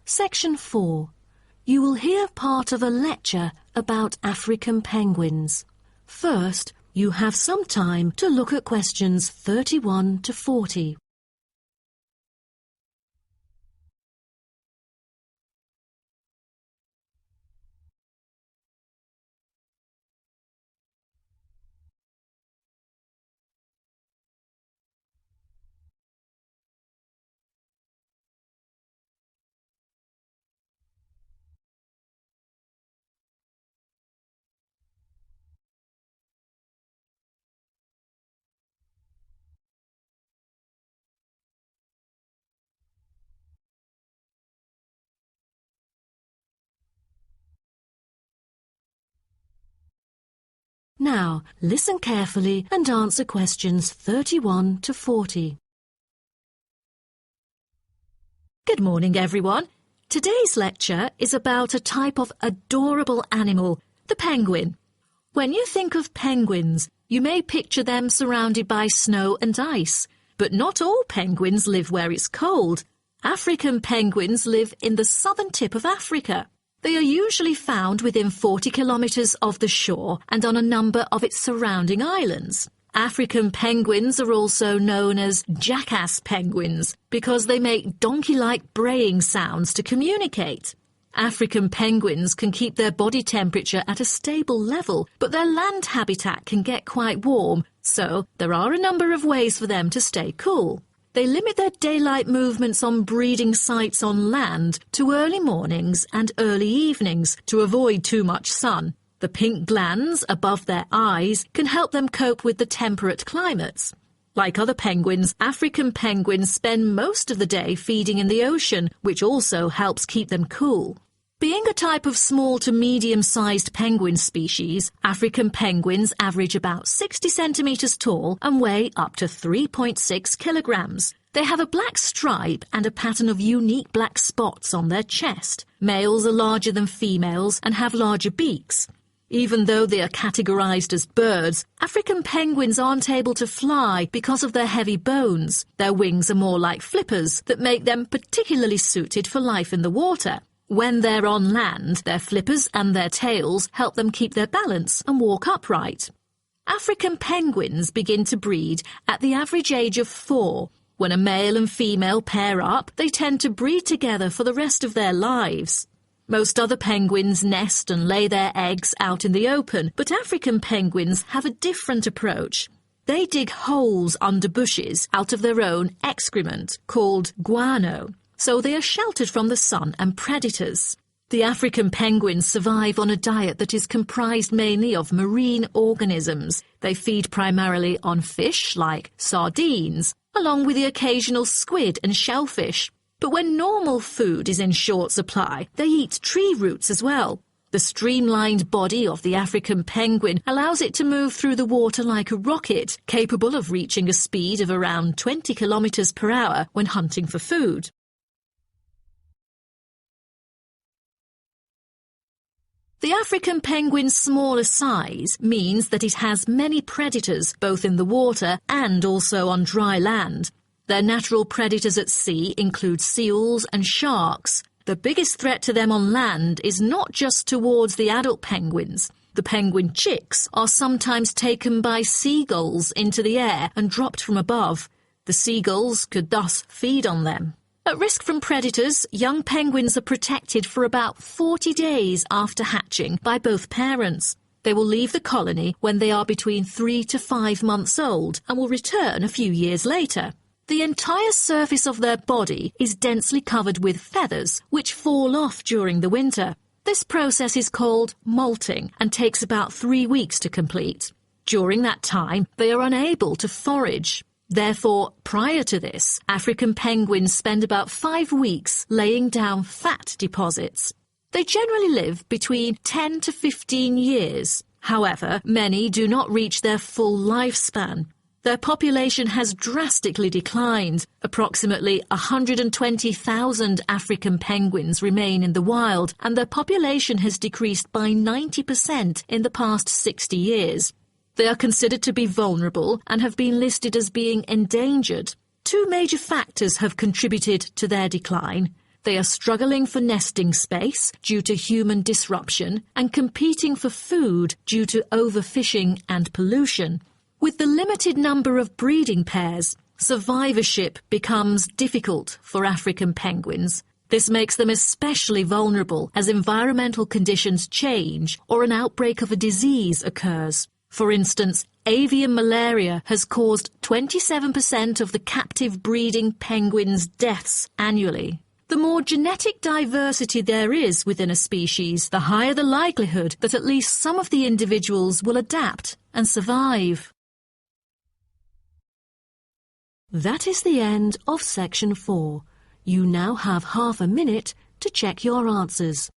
Section 4. You will hear part of a lecture about African penguins. First, you have some time to look at questions 31 to 40. Now, listen carefully and answer questions 31 to 40. Good morning, everyone. Today's lecture is about a type of adorable animal, the penguin. When you think of penguins, you may picture them surrounded by snow and ice. But not all penguins live where it's cold. African penguins live in the southern tip of Africa. They are usually found within 40 kilometres of the shore and on a number of its surrounding islands. African penguins are also known as jackass penguins because they make donkey-like braying sounds to communicate. African penguins can keep their body temperature at a stable level, but their land habitat can get quite warm, so there are a number of ways for them to stay cool. They limit their daylight movements on breeding sites on land to early mornings and early evenings to avoid too much sun. The pink glands above their eyes can help them cope with the temperate climates. Like other penguins, African penguins spend most of the day feeding in the ocean, which also helps keep them cool. Being a type of small to medium-sized penguin species, African penguins average about 60 centimetres tall and weigh up to 3.6 kilograms. They have a black stripe and a pattern of unique black spots on their chest. Males are larger than females and have larger beaks. Even though they are categorized as birds, African penguins aren't able to fly because of their heavy bones. Their wings are more like flippers that make them particularly suited for life in the water. When they're on land, their flippers and their tails help them keep their balance and walk upright. African penguins begin to breed at the average age of 4. When a male and female pair up, they tend to breed together for the rest of their lives. Most other penguins nest and lay their eggs out in the open, but African penguins have a different approach. They dig holes under bushes out of their own excrement, called guano, so they are sheltered from the sun and predators. The African penguins survive on a diet that is comprised mainly of marine organisms. They feed primarily on fish like sardines, along with the occasional squid and shellfish. But when normal food is in short supply, they eat tree roots as well. The streamlined body of the African penguin allows it to move through the water like a rocket, capable of reaching a speed of around 20 kilometers per hour when hunting for food. The African penguin's smaller size means that it has many predators both in the water and also on dry land. Their natural predators at sea include seals and sharks. The biggest threat to them on land is not just towards the adult penguins. The penguin chicks are sometimes taken by seagulls into the air and dropped from above. The seagulls could thus feed on them. At risk from predators, young penguins are protected for about 40 days after hatching by both parents. They will leave the colony when they are between 3 to 5 months old and will return a few years later. The entire surface of their body is densely covered with feathers, which fall off during the winter. This process is called molting and takes about 3 weeks to complete. During that time, they are unable to forage. Therefore, prior to this, African penguins spend about 5 weeks laying down fat deposits. They generally live between 10 to 15 years. However, many do not reach their full lifespan. Their population has drastically declined. Approximately 120,000 African penguins remain in the wild, and their population has decreased by 90% in the past 60 years. They are considered to be vulnerable and have been listed as being endangered. 2 major factors have contributed to their decline: They are struggling for nesting space due to human disruption and competing for food due to overfishing and pollution. With the limited number of breeding pairs, survivorship becomes difficult for African penguins. This makes them especially vulnerable as environmental conditions change or an outbreak of a disease occurs. For instance, avian malaria has caused 27% of the captive breeding penguins' deaths annually. The more genetic diversity there is within a species, the higher the likelihood that at least some of the individuals will adapt and survive. That is the end of section 4. You now have half a minute to check your answers.